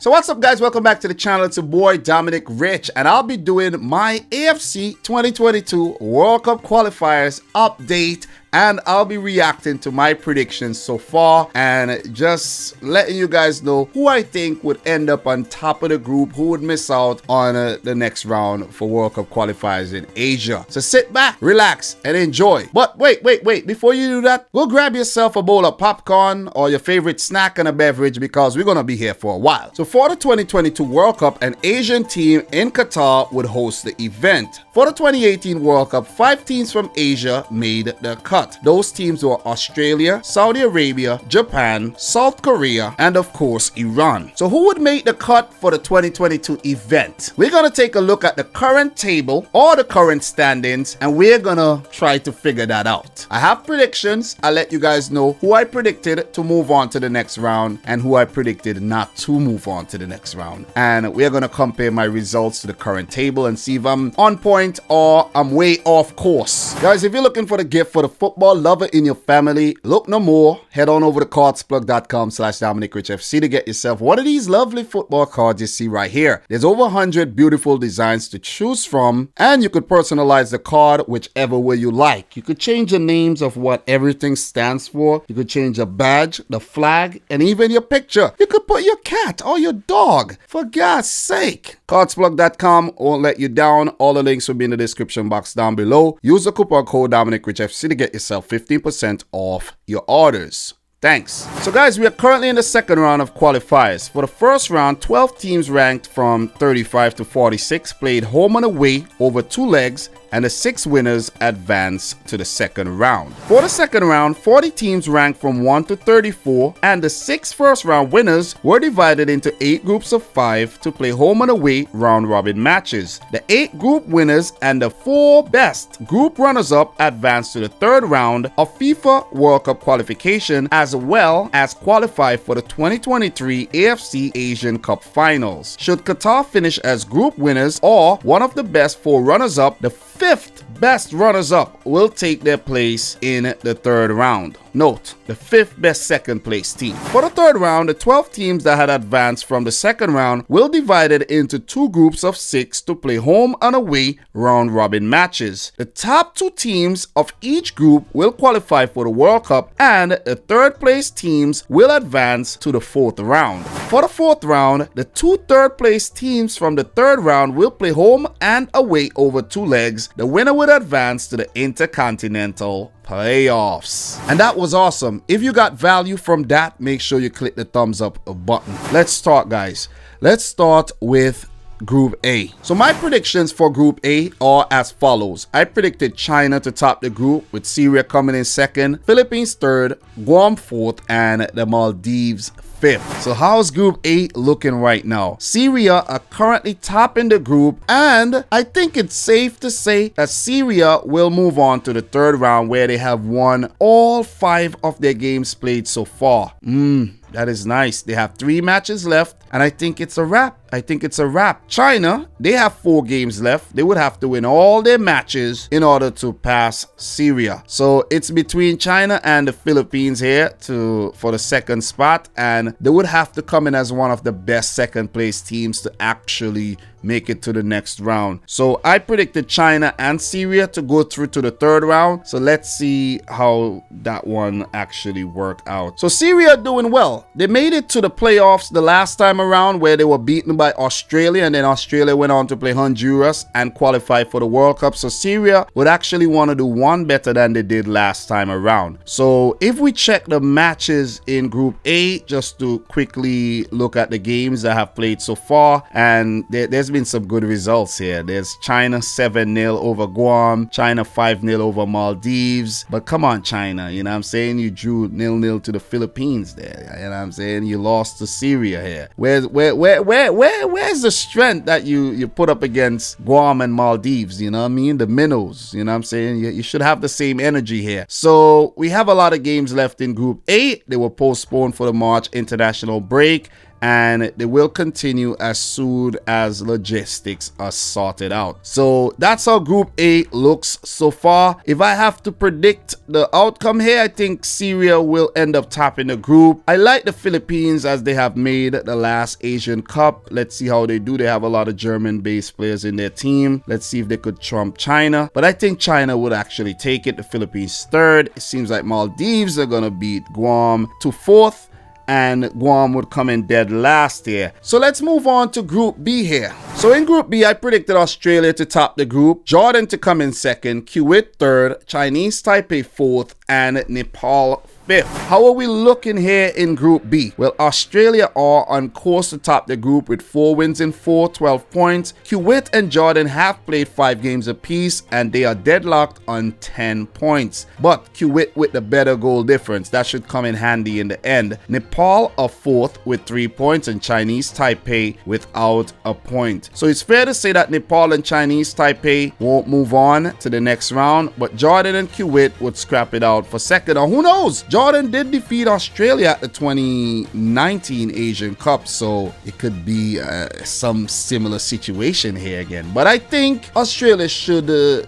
So what's up, guys? Welcome back to the channel. It's your boy Dominic Rich, and I'll be doing my AFC 2022 World Cup Qualifiers update, and I'll be reacting to my predictions so far and just letting you guys know who I think would end up on top of the group, who would miss out on the next round for World Cup Qualifiers in Asia. So sit back, relax, and enjoy. But wait. Before you do that, go grab yourself a bowl of popcorn or your favorite snack and a beverage, because we're going to be here for a while. So for the 2022 World Cup, an Asian team in Qatar would host the event. For the 2018 World Cup, 5 teams from Asia made the cut. Those teams were Australia, Saudi Arabia, Japan, South Korea, and of course Iran. So who would make the cut for the 2022 event? We're going to take a look at the current table or the current standings, and we're going to try to figure that out. I have predictions. I'll let you guys know who I predicted to move on to the next round and who I predicted not to move on to the next round. And we're going to compare my results to the current table and see if I'm on point or I'm way off course. Guys, if you're looking for the gift for the football lover in your family, look no more. Head on over to cardsplug.com/dominicrichfc to get yourself one of these lovely football cards you see right here. There's over 100 beautiful designs to choose from, and you could personalize the card whichever way you like. You could change the names of what everything stands for. You could change the badge, the flag, and even your picture. You could put your cat or your dog. For God's sake. Cardsplug.com won't let you down. All the links will be in the description box down below. Use the coupon code dominicrichfc to get yourself 15% off your orders. Thanks. So guys, we are currently in the second round of qualifiers. For the first round, 12 teams ranked from 35 to 46 played home and away over 2 legs, and the 6 winners advanced to the second round. For the second round, 40 teams ranked from 1 to 34, and the 6 first round winners were divided into 8 groups of 5 to play home and away round robin matches. The 8 group winners and the 4 best group runners-up advanced to the third round of FIFA World Cup qualification, as well as qualify for the 2023 AFC Asian Cup Finals. Should Qatar finish as group winners or one of the best 4 runners-up, the 5th best runners-up will take their place in the third round. Note, the 5th best second place team. For the third round, the 12 teams that had advanced from the second round will be divided into 2 groups of 6 to play home and away round robin matches. The top 2 teams of each group will qualify for the World Cup, and the third place teams will advance to the 4th round. For the 4th round, the 2 third place teams from the third round will play home and away over 2 legs. The winner would advance to the Intercontinental playoffs. And that was awesome. If you got value from that, make sure you click the thumbs up button. Let's start, guys. Let's start with Group A. So my predictions for Group A are as follows. I predicted China to top the group, with Syria coming in second, Philippines third, Guam fourth, and the Maldives 5th. So how's Group A looking right now? Syria are currently topping the group, and I think it's safe to say that Syria will move on to the third round, where they have won all 5 of their games played so far. That is nice. They have 3 matches left, and I think it's a wrap. China, they have 4 games left. They would have to win all their matches in order to pass Syria. So it's between China and the Philippines here for the second spot, and they would have to come in as one of the best second place teams to actually make it to the next round. So I predicted China and Syria to go through to the third round. So let's see how that one actually worked out. So Syria doing well. They made it to the playoffs the last time around, where they were beaten by Australia, and then Australia went on to play Honduras and qualify for the World Cup. So Syria would actually want to do one better than they did last time around. So if we check the matches in Group A, just to quickly look at the games that have played so far, and there's been some good results here. There's China 7-0 over Guam, China 5-0 over Maldives. But come on, China, you know what I'm saying? You drew 0-0 to the Philippines there. You know what I'm saying? You lost to Syria here. Where's the strength that you put up against Guam and Maldives? You know what I mean? The minnows. You know what I'm saying? You should have the same energy here. So we have a lot of games left in Group A. They were postponed for the March international break, and they will continue as soon as logistics are sorted out. So that's how Group A looks so far. If I have to predict the outcome here, I think Syria will end up topping the group. I like the Philippines as they have made the last Asian Cup. Let's see how they do. They have a lot of German-based players in their team. Let's see if they could trump China. But I think China would actually take it. The Philippines third. It seems like Maldives are going to beat Guam to fourth, and Guam would come in dead last here. So let's move on to Group B here. So in Group B, I predicted Australia to top the group, Jordan to come in second, Kuwait third, Chinese Taipei fourth, and Nepal fifth. How are we looking here in Group B? Well, Australia are on course to top the group with 4 wins in 4, 12 points. Kuwait and Jordan have played 5 games apiece, and they are deadlocked on 10 points. But Kuwait with the better goal difference. That should come in handy in the end. Nepal are fourth with 3 points, and Chinese Taipei without a point. So it's fair to say that Nepal and Chinese Taipei won't move on to the next round, but Jordan and Kuwait would scrap it out for second. Or who knows? Jordan did defeat Australia at the 2019 Asian Cup, so it could be some similar situation here again. But I think Australia should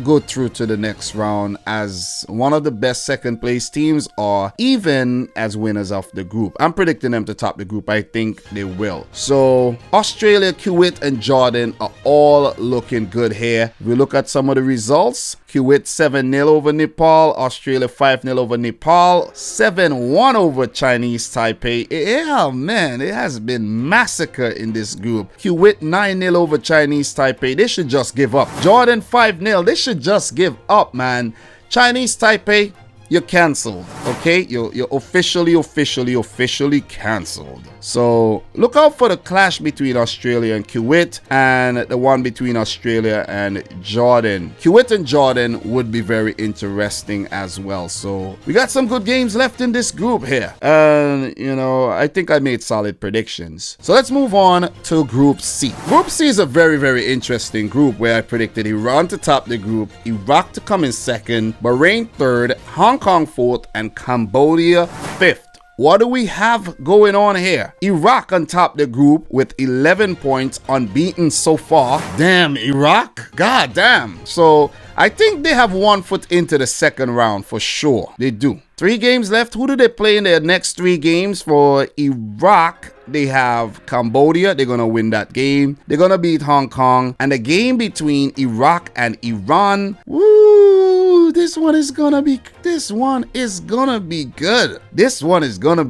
go through to the next round as one of the best second place teams, or even as winners of the group. I'm predicting them to top the group. I think they will. So Australia, Kuwait, and Jordan are all looking good here. If we look at some of the results, Kuwait 7-0 over Nepal, Australia 5-0 over Nepal, 7-1 over Chinese Taipei. Yeah, man, it has been massacre in this group. Kuwait 9-0 over Chinese Taipei. They should just give up. Jordan 5-0. They should just give up, man. Chinese Taipei, you're cancelled, okay? You're officially cancelled. So look out for the clash between Australia and Kuwait, and the one between Australia and Jordan. Kuwait and Jordan would be very interesting as well. So we got some good games left in this group here, and you know, I think I made solid predictions. So let's move on to Group C. Group C is a very interesting group where I predicted Iran to top the group, Iraq to come in second, Bahrain third, Hong Kong fourth, and Cambodia fifth. What do we have going on here? Iraq on top the group with 11 points, unbeaten so far. Damn, Iraq. God damn. So I think they have 1 foot into the second round for sure. They do. 3 games left. Who do they play in their next 3 games? For Iraq, they have Cambodia. They're going to win that game. They're going to beat Hong Kong. And the game between Iraq and Iran, woo, this one is going to be good. This one is going to be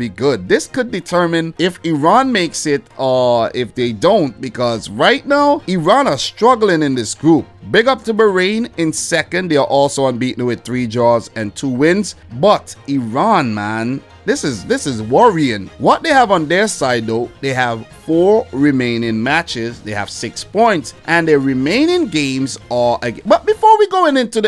good. This could determine if Iran makes it or if they don't, because right now, Iran are struggling in this group. Big up to Bahrain in second. They are also unbeaten with 3 draws and 2 wins. But Iran, man, this is worrying. What they have on their side though, they have 4 remaining matches. They have 6 points, and their remaining games are. But before we go into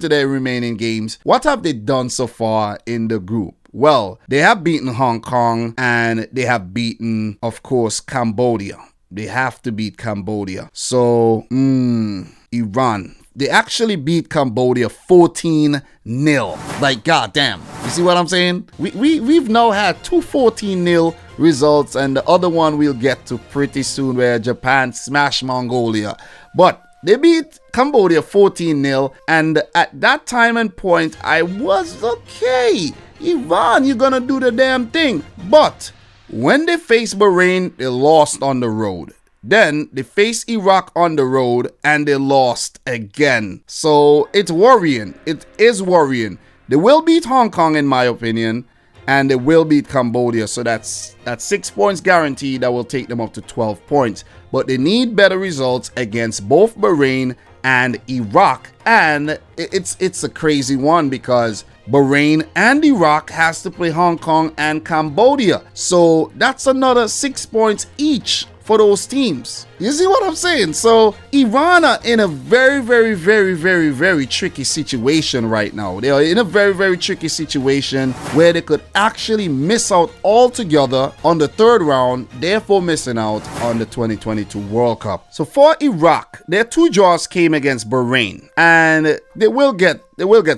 their remaining games, what have they done so far in the group? Well, they have beaten Hong Kong, and they have beaten, of course, Cambodia. They have to beat Cambodia. So, Iran. They actually beat Cambodia 14-0. Like, goddamn. You see what I'm saying? We've now had 2 14-0 results, and the other one we'll get to pretty soon, where Japan smashed Mongolia. But they beat Cambodia 14-0, and at that time and point, I was okay. Iran, you're gonna do the damn thing. But when they faced Bahrain, they lost on the road. Then they faced Iraq on the road, and they lost again. So it's worrying. It is worrying. They will beat Hong Kong, in my opinion, and they will beat Cambodia. So that's 6 points guaranteed. That will take them up to 12 points. But they need better results against both Bahrain and Iraq. And it's a crazy one, because Bahrain and Iraq has to play Hong Kong and Cambodia. So that's another 6 points each for those teams. You see what I'm saying? So Iran are in a very tricky situation right now. They are in a very tricky situation where they could actually miss out altogether on the 3rd round, therefore missing out on the 2022 World Cup. So for Iraq, their 2 draws came against Bahrain, and they will get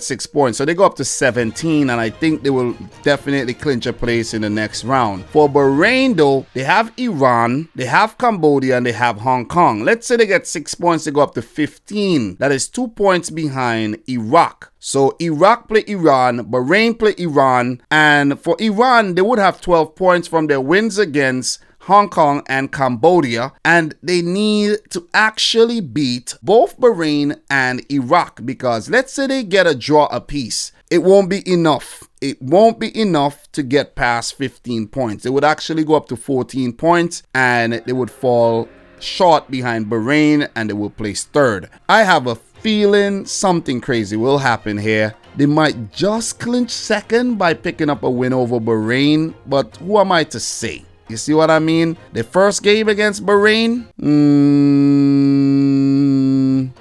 6 points. So they go up to 17, and I think they will definitely clinch a place in the next round. For Bahrain though, they have Iran, they have Cambodia, and they have Hong Kong. Let's say they get 6 points, they go up to 15. That is 2 points behind Iraq. So Iraq play Iran, Bahrain play Iran, and for Iran, they would have 12 points from their wins against Hong Kong and Cambodia, and they need to actually beat both Bahrain and Iraq, because let's say they get a draw apiece. It won't be enough. It won't be enough to get past 15 points. It would actually go up to 14 points, and they would fall short behind Bahrain, and they will place third. I have a feeling something crazy will happen here. They might just clinch second by picking up a win over Bahrain, but who am I to say? You see what I mean? The first game against Bahrain,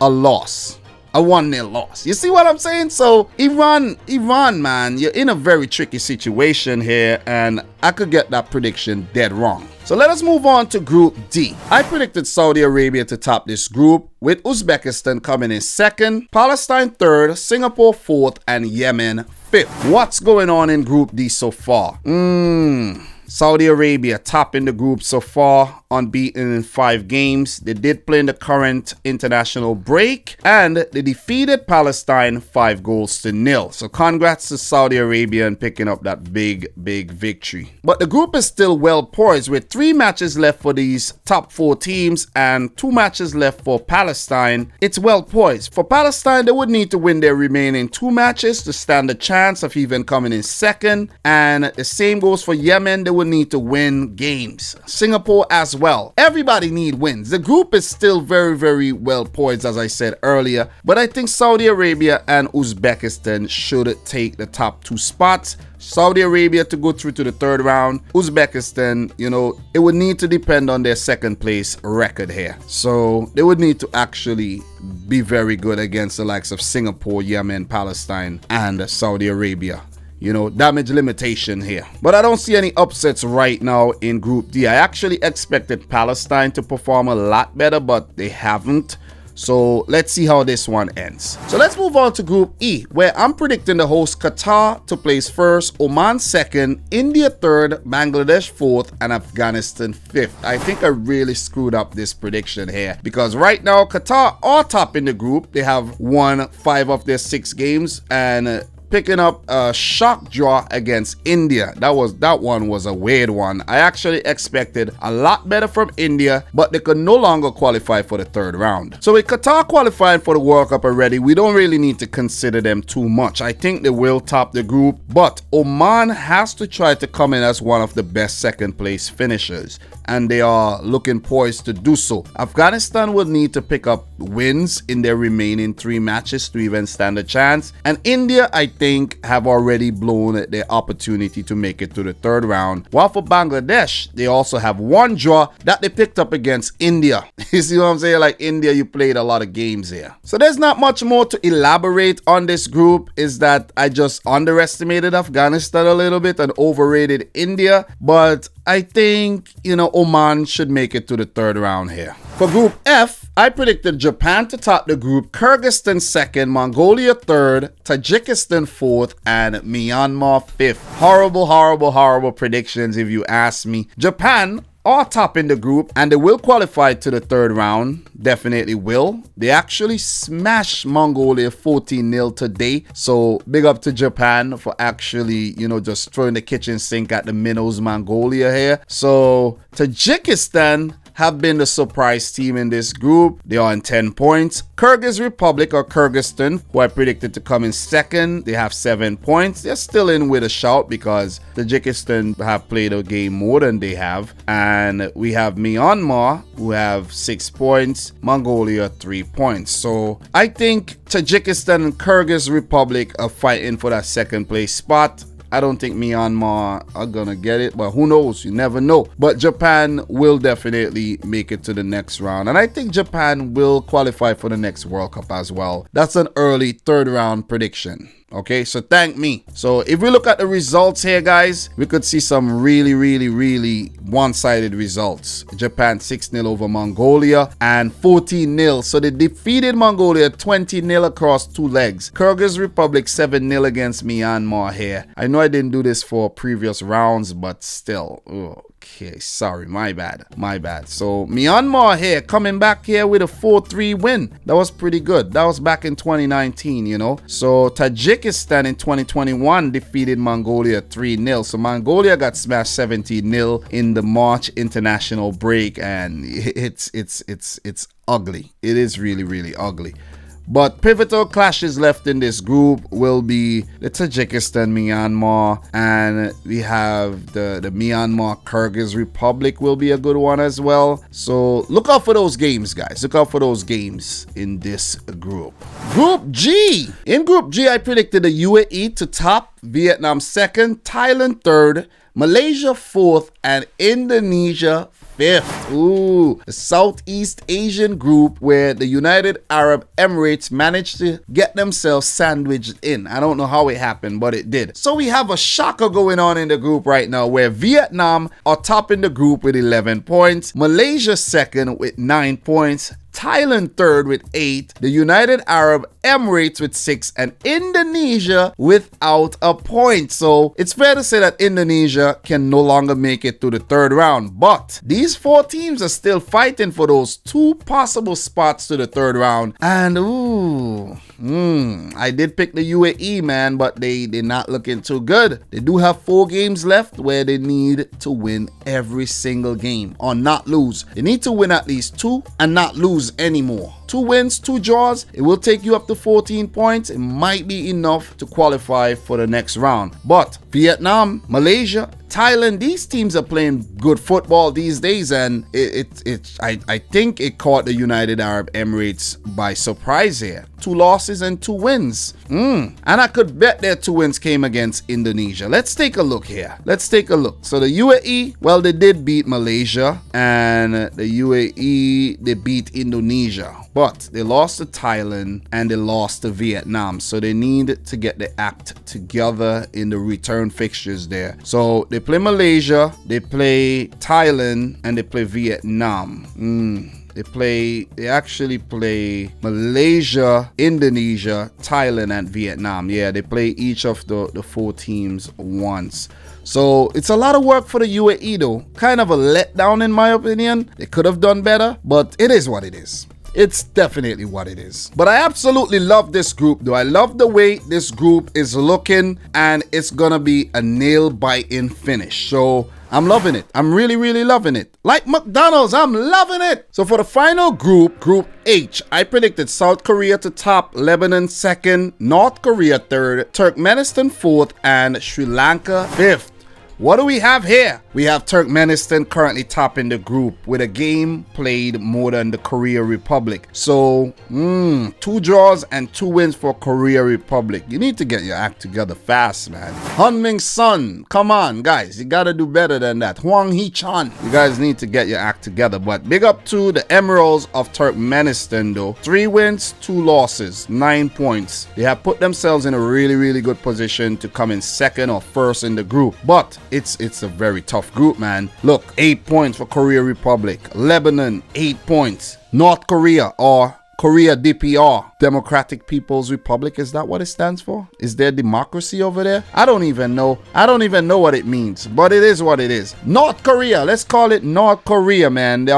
a loss. A 1-0 loss. You see what I'm saying? So Iran, man, you're in a very tricky situation here, and I could get that prediction dead wrong. So let us move on to Group D. I predicted Saudi Arabia to top this group, with Uzbekistan coming in second, Palestine third, Singapore fourth, and Yemen fifth. What's going on in Group D so far? Saudi Arabia topping the group so far, unbeaten in 5 games. They did play in the current international break, and they defeated Palestine 5-0. So congrats to Saudi Arabia in picking up that big victory. But the group is still well poised, with 3 matches left for these top 4 teams and 2 matches left for Palestine. It's well poised. For Palestine, they would need to win their remaining 2 matches to stand a chance of even coming in second, and the same goes for Yemen. They would need to win games. Singapore as well. Everybody need wins. The group is still very well poised, as I said earlier, but I think Saudi Arabia and Uzbekistan should take the top 2 spots. Saudi Arabia to go through to the 3rd round. Uzbekistan, it would need to depend on their 2nd place record here. So they would need to actually be very good against the likes of Singapore, Yemen, Palestine, and Saudi Arabia. Damage limitation here. But I don't see any upsets right now in Group D. I actually expected Palestine to perform a lot better, but they haven't. So let's see how this one ends. So let's move on to Group E, where I'm predicting the host Qatar to place first, Oman second, India third, Bangladesh fourth, and Afghanistan fifth. I think I really screwed up this prediction here, because right now Qatar are top in the group. They have won 5 of their 6 games, and picking up a shock draw against India. That one was a weird one. I actually expected a lot better from India, but they could no longer qualify for the 3rd round. So with Qatar qualifying for the World Cup already, we don't really need to consider them too much. I think they will top the group, but Oman has to try to come in as one of the best 2nd place finishers, and they are looking poised to do so. Afghanistan will need to pick up wins in their remaining 3 matches to even stand a chance, and India, I think, have already blown their opportunity to make it to the 3rd round. While for Bangladesh, they also have 1 draw that they picked up against India. You see what I'm saying? Like India, you played a lot of games here. So there's not much more to elaborate on this group, is that I just underestimated Afghanistan a little bit and overrated India, but I think, Oman should make it to the 3rd round here. For Group F, I predicted Japan to top the group, Kyrgyzstan second, Mongolia third, Tajikistan fourth, and Myanmar fifth. Horrible predictions if you ask me. Japan are top in the group, and they will qualify to the 3rd round. Definitely will. They actually smashed Mongolia 14-0 today. So big up to Japan for actually, just throwing the kitchen sink at the minnows Mongolia here. So Tajikistan have been the surprise team in this group. They are on 10 points. Kyrgyz Republic, or Kyrgyzstan, who I predicted to come in second, they have 7 points. They're still in with a shout, because Tajikistan have played a game more than they have. And we have Myanmar, who have 6 points. Mongolia 3 points. So I think Tajikistan and Kyrgyz Republic are fighting for that 2nd place spot. I don't think Myanmar are gonna get it, but who knows? You never know. But Japan will definitely make it to the next round, and I think Japan will qualify for the next World Cup as well. That's an early 3rd round prediction. Okay, so thank me. So if we look at the results here, guys, we could see some really one-sided results. Japan 6-0 over Mongolia and 14-0. So they defeated Mongolia 20-0 across 2 legs. Kyrgyz Republic 7-0 against Myanmar here. I know I didn't do this for previous rounds, but still. Okay, sorry, my bad. So Myanmar here coming back here with a 4-3 win. That was pretty good. That was back in 2019, you know. So Tajikistan in 2021 defeated Mongolia 3-0. So Mongolia got smashed 17-0 in the March international break, and it's ugly. It is really ugly. But pivotal clashes left in this group will be the Tajikistan, Myanmar, and we have the Myanmar Kyrgyz Republic will be a good one as well. So look out for those games, guys. Look out for those games in this group. Group G. In Group G, I predicted the UAE to top, Vietnam second, Thailand third, Malaysia fourth, and Indonesia fifth. Ooh, the Southeast Asian group where the United Arab Emirates managed to get themselves sandwiched in. I don't know how it happened, but it did. So we have a shocker going on in the group right now where Vietnam are topping the group with 11 points, Malaysia second with 9 points, Thailand third with 8, the United Arab Emirates with 6, and Indonesia without a point. So it's fair to say that Indonesia can no longer make it to the third round. But these 4 teams are still fighting for those 2 possible spots to the third round. And I did pick the UAE, man, but they're not looking too good. They do have 4 games left where they need to win every single game or not lose. They need to win at least 2 and not lose anymore. 2 wins, 2 draws, it will take you up to 14 points. It might be enough to qualify for the next round. But Vietnam, Malaysia, Thailand, these teams are playing good football these days, and I think it caught the United Arab Emirates by surprise here. 2 losses and 2 wins. And I could bet their 2 wins came against Indonesia. Let's take a look here. Let's take a look. So the UAE, well, they did beat Malaysia, and the UAE, they beat Indonesia. But they lost to Thailand and they lost to Vietnam. So they need to get the act together in the return fixtures there. So they play Malaysia, they play Thailand, and they play Vietnam. They actually play Malaysia, Indonesia, Thailand, and Vietnam. Yeah, they play each of the 4 teams once. So it's a lot of work for the UAE though. Kind of a letdown in my opinion. They could have done better, but it is what it is. It's definitely what it is. But I absolutely love this group though. I love the way this group is looking, and it's gonna be a nail-biting finish. So I'm loving it. I'm really loving it. Like McDonald's, I'm loving it. So for the final group, Group H, I predicted South Korea to top, Lebanon second, North Korea third, Turkmenistan fourth, and Sri Lanka fifth. What do we have here? We have Turkmenistan currently topping the group with a game played more than the Korea Republic. So, 2 draws and 2 wins for Korea Republic. You need to get your act together fast, man. Hunming Son, come on, guys. You gotta do better than that. Hwang Hee-chan, you guys need to get your act together. But big up to the Emeralds of Turkmenistan, though. 3 wins, 2 losses, 9 points. They have put themselves in a really good position to come in second or first in the group. But it's a very tough group, man. Look, 8 points for Korea Republic, Lebanon 8 points, North Korea or Korea DPR, Democratic People's Republic, is that what it stands for? Is there democracy over there? I don't even know. I don't even know what it means, but it is what it is. North Korea, let's call it North Korea, man.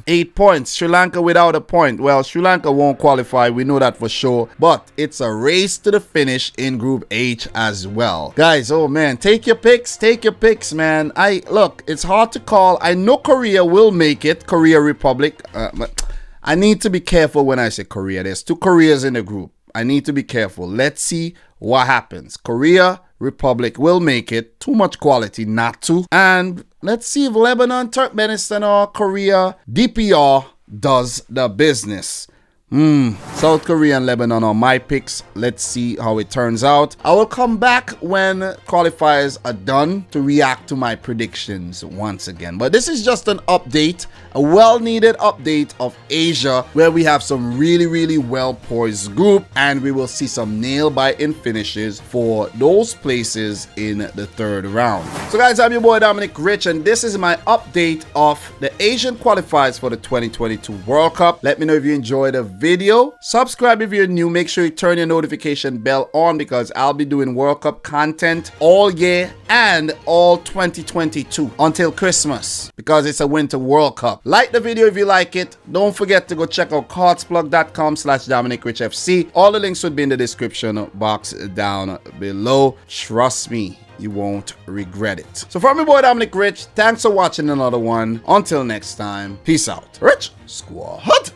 8 points. Sri Lanka without a point. Well, Sri Lanka won't qualify, we know that for sure, but it's a race to the finish in Group H as well. Guys, oh man, take your picks, man. Look, it's hard to call. I know Korea will make it, Korea Republic, but I need to be careful when I say Korea. There's 2 Koreas in the group. I need to be careful. Let's see what happens. Korea Republic will make it. Too much quality not to. And let's see if Lebanon, Turkmenistan, or Korea DPR does the business. South Korea and Lebanon are my picks. Let's see how it turns out. I will come back when qualifiers are done to react to my predictions once again. But this is just an update, a well-needed update of Asia, where we have some really well-poised group, and we will see some nail-biting finishes for those places in the third round. So guys, I'm your boy Dominic Rich, and this is my update of the Asian qualifiers for the 2022 World Cup. Let me know if you enjoyed the video. Subscribe if you're new. Make sure you turn your notification bell on, because I'll be doing World Cup content all year and all 2022 until Christmas, because it's a winter World Cup. Like the video if you like it. Don't forget to go check out cardsplug.com/dominicrichfc. All the links would be in the description box down below. Trust me, you won't regret it. So from my boy Dominic Rich, thanks for watching another one. Until next time, peace out. Rich Squad.